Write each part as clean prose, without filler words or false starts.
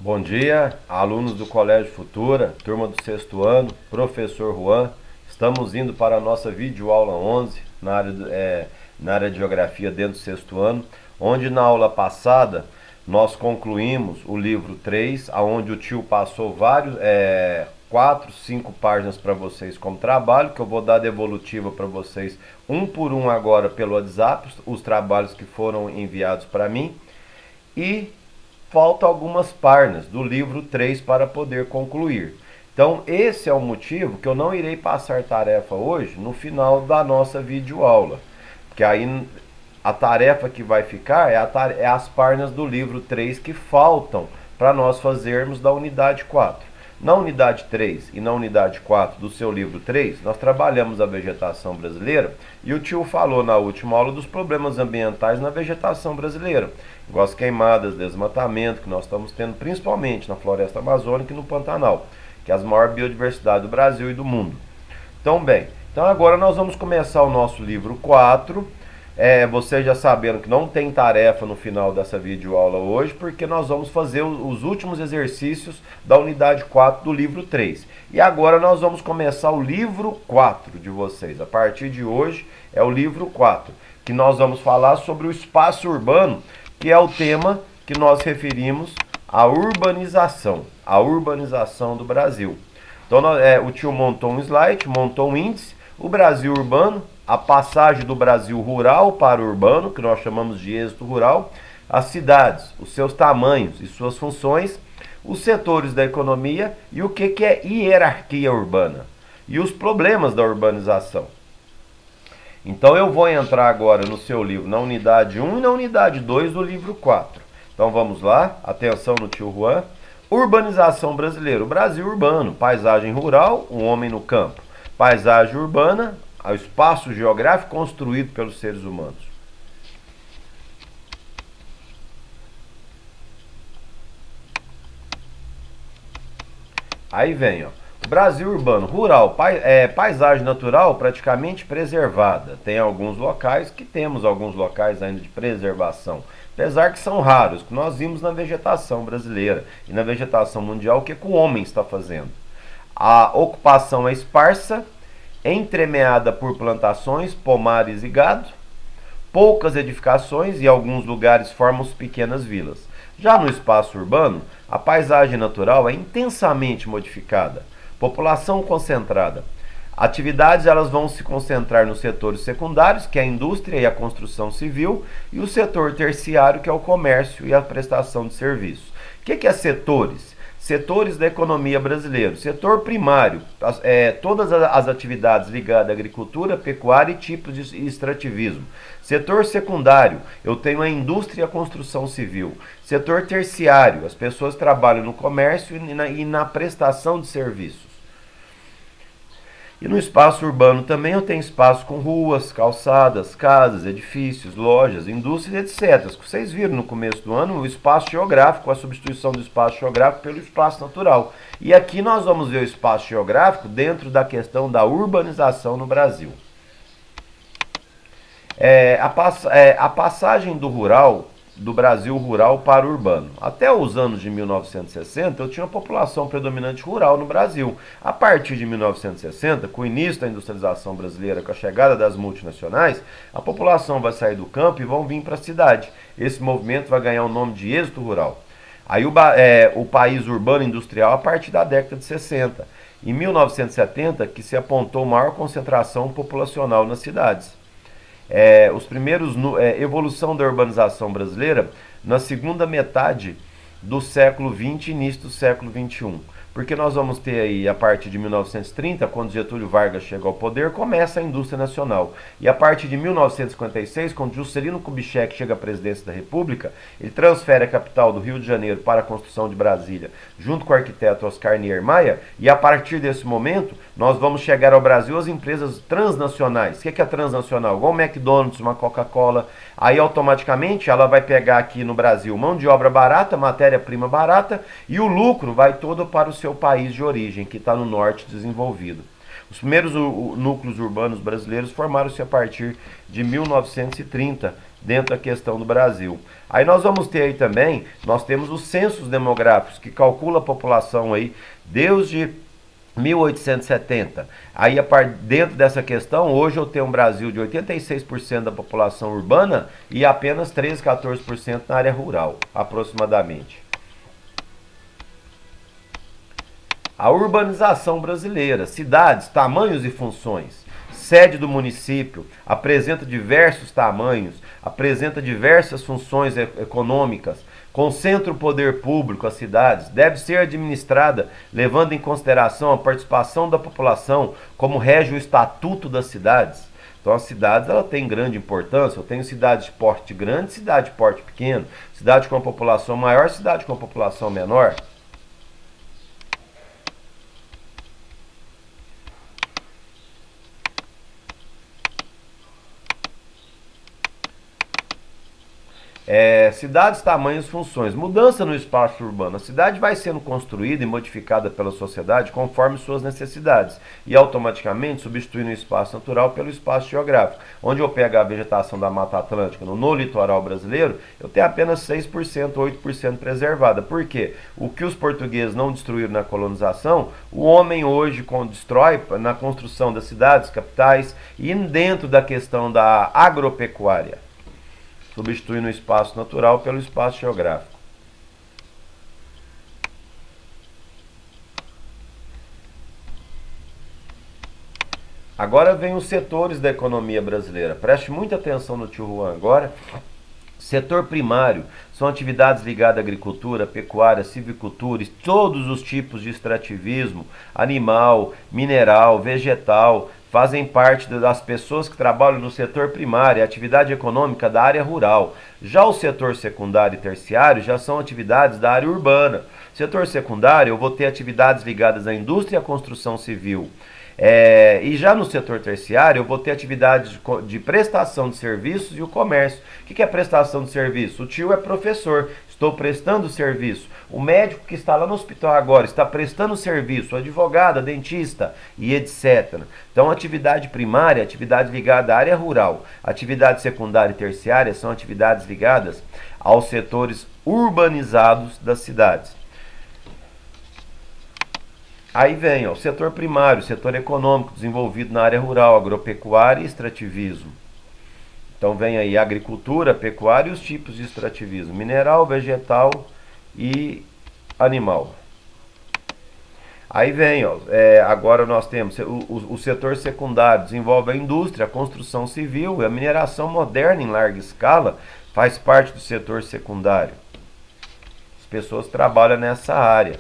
Bom dia, alunos do Colégio Futura, turma do sexto ano, professor Juan. Estamos indo para a nossa videoaula 11 na área de Geografia dentro do sexto ano, onde na aula passada nós concluímos o livro 3, onde o tio passou 4, 5 páginas para vocês como trabalho, que eu vou dar devolutiva para vocês um por um agora pelo WhatsApp, os trabalhos que foram enviados para mim. E faltam algumas páginas do livro 3 para poder concluir. Então esse é o motivo que eu não irei passar tarefa hoje no final da nossa videoaula. Porque aí a tarefa que vai ficar é as páginas do livro 3 que faltam para nós fazermos da unidade 4. Na unidade 3 e na unidade 4 do seu livro 3, nós trabalhamos a vegetação brasileira e o tio falou na última aula dos problemas ambientais na vegetação brasileira, igual as queimadas, desmatamento que nós estamos tendo principalmente na floresta amazônica e no Pantanal, que é a maior biodiversidade do Brasil e do mundo. Então bem, agora nós vamos começar o nosso livro 4. Vocês já sabendo que não tem tarefa no final dessa videoaula hoje, porque nós vamos fazer os últimos exercícios da unidade 4 do livro 3. E agora nós vamos começar o livro 4 de vocês. A partir de hoje é o livro 4, que nós vamos falar sobre o espaço urbano, que é o tema que nós referimos à urbanização do Brasil. Então o tio montou um slide, montou um índice, o Brasil urbano, a passagem do Brasil rural para o urbano, que nós chamamos de êxito rural, as cidades, os seus tamanhos e suas funções, os setores da economia e o que é hierarquia urbana e os problemas da urbanização. Então eu vou entrar agora no seu livro, na unidade 1 e na unidade 2 do livro 4. Então vamos lá, atenção no tio Juan. Urbanização brasileira, o Brasil urbano, paisagem rural, o homem no campo. Paisagem urbana, o espaço geográfico construído pelos seres humanos. Aí vem, ó, Brasil urbano, rural, paisagem natural praticamente preservada. Tem alguns locais que temos alguns locais ainda de preservação, apesar que são raros, que nós vimos na vegetação brasileira e na vegetação mundial, o que o homem está fazendo. A ocupação é esparsa, entremeada por plantações, pomares e gado, poucas edificações e alguns lugares formam pequenas vilas. Já no espaço urbano, a paisagem natural é intensamente modificada, população concentrada. Atividades elas vão se concentrar nos setores secundários, que é a indústria e a construção civil, e o setor terciário, que é o comércio e a prestação de serviços. O que é setores? Setores da economia brasileira. Setor primário, todas as atividades ligadas à agricultura, pecuária e tipos de extrativismo. Setor secundário, eu tenho a indústria e a construção civil. Setor terciário, as pessoas trabalham no comércio e na prestação de serviços. E no espaço urbano também eu tenho espaço com ruas, calçadas, casas, edifícios, lojas, indústrias, etc. Vocês viram no começo do ano o espaço geográfico, a substituição do espaço geográfico pelo espaço natural. E aqui nós vamos ver o espaço geográfico dentro da questão da urbanização no Brasil. A passagem do Brasil rural para o urbano. Até os anos de 1960, eu tinha uma população predominante rural no Brasil. A partir de 1960, com o início da industrialização brasileira, com a chegada das multinacionais, a população vai sair do campo e vão vir para a cidade. Esse movimento vai ganhar o nome de êxito rural. Aí o país urbano industrial a partir da década de 60. Em 1970, que se apontou maior concentração populacional nas cidades. Evolução da urbanização brasileira na segunda metade do século XX e início do século XXI. Porque nós vamos ter aí, a partir de 1930, quando Getúlio Vargas chega ao poder, começa a indústria nacional. E a partir de 1956, quando Juscelino Kubitschek chega à presidência da República, ele transfere a capital do Rio de Janeiro para a construção de Brasília, junto com o arquiteto Oscar Niemeyer, e a partir desse momento, nós vamos chegar ao Brasil as empresas transnacionais. O que é transnacional? Igual o McDonald's, uma Coca-Cola. Aí automaticamente ela vai pegar aqui no Brasil mão de obra barata, matéria-prima barata, e o lucro vai todo para o seu país de origem, que está no norte desenvolvido. Os primeiros núcleos urbanos brasileiros formaram-se a partir de 1930, dentro da questão do Brasil. Aí nós vamos ter aí também, nós temos os censos demográficos, que calcula a população aí desde 1870. Aí, dentro dessa questão, hoje eu tenho um Brasil de 86% da população urbana e apenas 13, 14% na área rural, aproximadamente. A urbanização brasileira, cidades, tamanhos e funções. Sede do município apresenta diversos tamanhos, apresenta diversas funções econômicas, concentra o poder público às cidades, deve ser administrada levando em consideração a participação da população, como rege o Estatuto das Cidades. Então as cidades ela têm grande importância. Eu tenho cidade de porte grande, cidade de porte pequeno, cidade com a população maior, cidade com a população menor. Cidades, tamanhos, funções. Mudança no espaço urbano. A cidade vai sendo construída e modificada pela sociedade conforme suas necessidades e automaticamente substituindo o espaço natural pelo espaço geográfico. Onde eu pego a vegetação da Mata Atlântica no litoral brasileiro, eu tenho apenas 6%, 8% preservada. Por quê? O que os portugueses não destruíram na colonização, o homem hoje destrói na construção das cidades, capitais e dentro da questão da agropecuária, substituindo o espaço natural pelo espaço geográfico. Agora vem os setores da economia brasileira. Preste muita atenção no tio Juan agora. Setor primário são atividades ligadas à agricultura, pecuária, silvicultura, todos os tipos de extrativismo, animal, mineral, vegetal, fazem parte das pessoas que trabalham no setor primário, atividade econômica da área rural. Já o setor secundário e terciário já são atividades da área urbana. Setor secundário, eu vou ter atividades ligadas à indústria e à construção civil. E já no setor terciário, eu vou ter atividades de prestação de serviços e o comércio. O que é prestação de serviço? O tio é professor, estou prestando serviço. O médico que está lá no hospital agora está prestando serviço, o advogado, dentista e etc. Então, atividade primária, atividade ligada à área rural. Atividade secundária e terciária são atividades ligadas aos setores urbanizados das cidades. Aí vem o setor primário, setor econômico desenvolvido na área rural, agropecuária e extrativismo. Então vem aí agricultura, pecuária e os tipos de extrativismo: mineral, vegetal e animal. Aí vem, agora nós temos o setor secundário, desenvolve a indústria, a construção civil e a mineração moderna em larga escala, faz parte do setor secundário. As pessoas trabalham nessa área.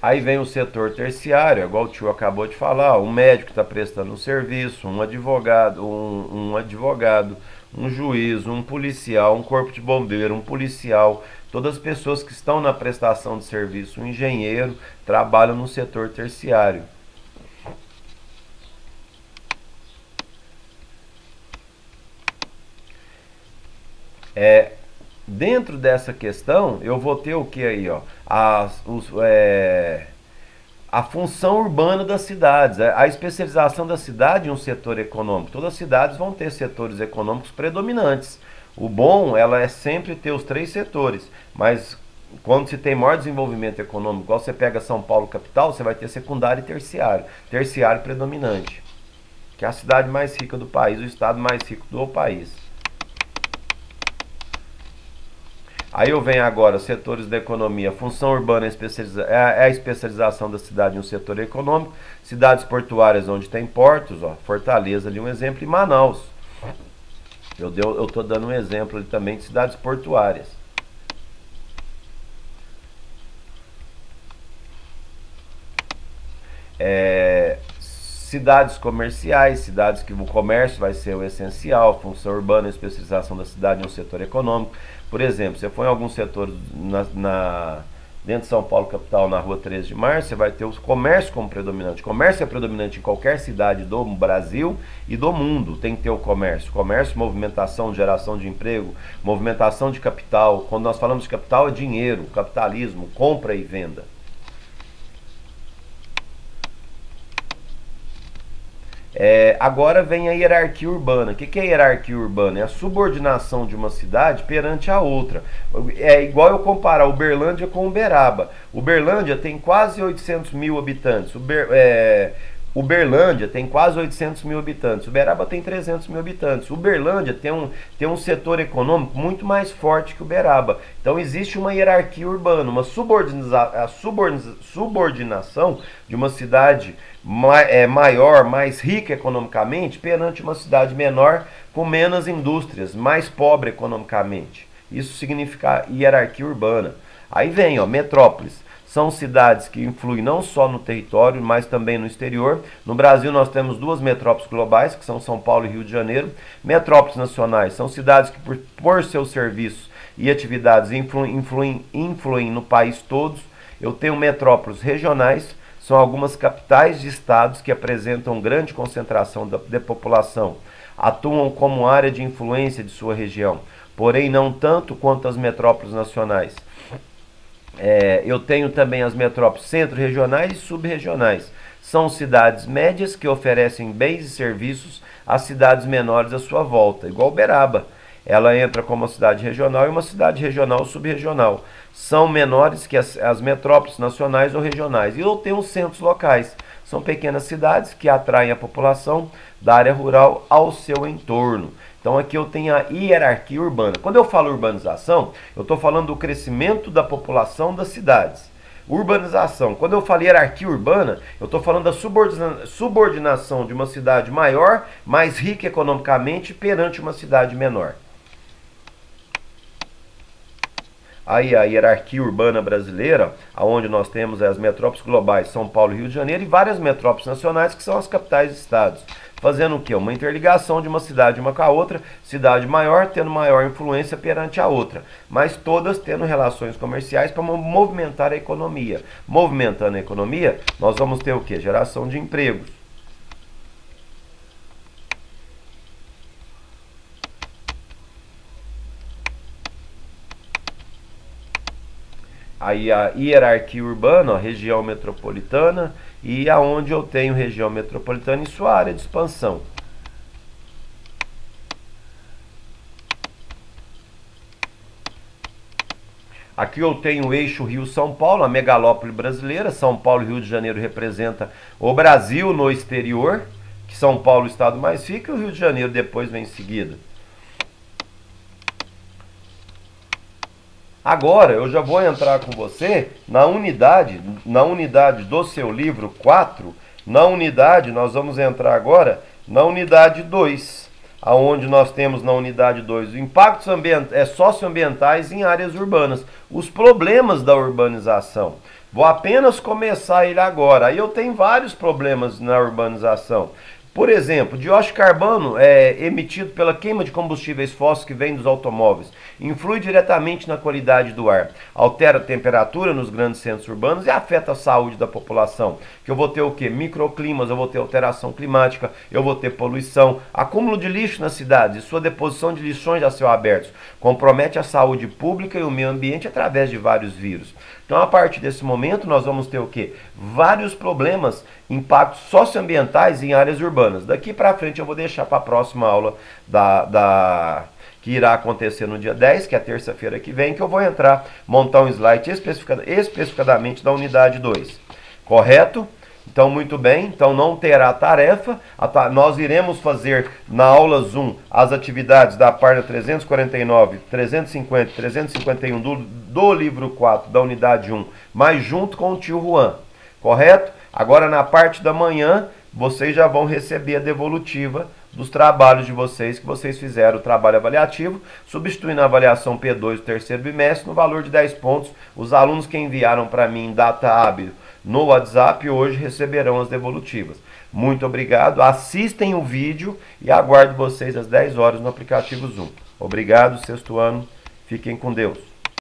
Aí vem o setor terciário, igual o tio acabou de falar, um médico que está prestando um serviço, um advogado, um juiz, um policial, um corpo de bombeiro, um policial, todas as pessoas que estão na prestação de serviço, um engenheiro, trabalham no setor terciário. Dentro dessa questão, eu vou ter o que aí, ó? A função urbana das cidades, a especialização da cidade em um setor econômico. Todas as cidades vão ter setores econômicos predominantes. O bom, ela é sempre ter os três setores, mas quando se tem maior desenvolvimento econômico, igual você pega São Paulo capital, você vai ter secundário e terciário. Terciário predominante, que é a cidade mais rica do país, o estado mais rico do país. Aí eu venho agora, setores da economia, função urbana é a especialização da cidade em um setor econômico, cidades portuárias onde tem portos, ó, Fortaleza ali um exemplo, e Manaus. Eu estou dando um exemplo ali também de cidades portuárias. Cidades comerciais, cidades que o comércio vai ser o essencial, função urbana, especialização da cidade em um setor econômico. Por exemplo, você for em algum setor dentro de São Paulo capital, na rua 13 de março, você vai ter o comércio como predominante. O comércio é predominante em qualquer cidade do Brasil e do mundo. Tem que ter o comércio. Comércio, movimentação, geração de emprego, movimentação de capital. Quando nós falamos de capital, é dinheiro, capitalismo, compra e venda. Agora vem a hierarquia urbana. O que é hierarquia urbana? É a subordinação de uma cidade perante a outra. É igual eu comparar Uberlândia com Uberaba. Uberlândia tem quase 800 mil habitantes. Uberlândia tem quase 800 mil habitantes. Uberaba tem 300 mil habitantes. Uberlândia tem um setor econômico muito mais forte que Uberaba. Então existe uma hierarquia urbana, uma subordinação de uma cidade maior, mais rica economicamente, perante uma cidade menor, com menos indústrias, mais pobre economicamente. Isso significa hierarquia urbana. Aí vem, metrópoles. São cidades que influem não só no território, mas também no exterior. No Brasil nós temos duas metrópoles globais, que são São Paulo e Rio de Janeiro. Metrópoles nacionais são cidades que, por seus serviços e atividades, influem no país todo. Eu tenho metrópoles regionais, são algumas capitais de estados que apresentam grande concentração de população. Atuam como área de influência de sua região, porém não tanto quanto as metrópoles nacionais. Eu tenho também as metrópoles centro-regionais e sub-regionais. São cidades médias que oferecem bens e serviços às cidades menores à sua volta, igual Uberaba. Ela entra como uma cidade regional e uma cidade regional subregional. São menores que as metrópoles nacionais ou regionais. E eu tenho os centros locais. São pequenas cidades que atraem a população da área rural ao seu entorno. Então aqui eu tenho a hierarquia urbana. Quando eu falo urbanização, eu estou falando do crescimento da população das cidades. Urbanização. Quando eu falo hierarquia urbana, eu estou falando da subordinação de uma cidade maior, mais rica economicamente, perante uma cidade menor. Aí a hierarquia urbana brasileira, onde nós temos as metrópoles globais, São Paulo e Rio de Janeiro, e várias metrópoles nacionais, que são as capitais de estados. Fazendo o quê? Uma interligação de uma cidade uma com a outra, cidade maior tendo maior influência perante a outra, mas todas tendo relações comerciais para movimentar a economia. Movimentando a economia, nós vamos ter o quê? Geração de empregos. Aí a hierarquia urbana, região metropolitana, e aonde eu tenho região metropolitana e sua área de expansão. Aqui eu tenho o eixo Rio-São Paulo, a megalópole brasileira. São Paulo e Rio de Janeiro representa o Brasil no exterior, que São Paulo é o estado mais rico e o Rio de Janeiro depois vem em seguida. Agora eu já vou entrar com você na unidade do seu livro 4, nós vamos entrar agora na unidade 2, aonde nós temos na unidade 2 impactos socioambientais em áreas urbanas, os problemas da urbanização. Vou apenas começar ele agora. Aí eu tenho vários problemas na urbanização. Por exemplo, dióxido de carbono emitido pela queima de combustíveis fósseis que vem dos automóveis influi diretamente na qualidade do ar, altera a temperatura nos grandes centros urbanos e afeta a saúde da população. Que eu vou ter o quê? Microclimas, eu vou ter alteração climática, eu vou ter poluição, acúmulo de lixo nas cidades e sua deposição de lixões a céu aberto compromete a saúde pública e o meio ambiente através de vários vírus. Então, a partir desse momento, nós vamos ter o quê? Vários problemas, impactos socioambientais em áreas urbanas. Daqui para frente eu vou deixar para a próxima aula que irá acontecer no dia 10, que é terça-feira que vem, que eu vou montar um slide especificadamente da unidade 2. Correto? Então, muito bem. Então, não terá tarefa. Nós iremos fazer na aula 1 as atividades da página 349, 350 e 351 do livro 4 da unidade 1, mas junto com o tio Juan. Correto? Agora, na parte da manhã, vocês já vão receber a devolutiva dos trabalhos de vocês, que vocês fizeram o trabalho avaliativo, substituindo a avaliação P2 do terceiro bimestre no valor de 10 pontos. Os alunos que enviaram para mim em data hábil no WhatsApp hoje receberão as devolutivas. Muito obrigado, assistem o vídeo e aguardo vocês às 10 horas no aplicativo Zoom. Obrigado, sexto ano, fiquem com Deus.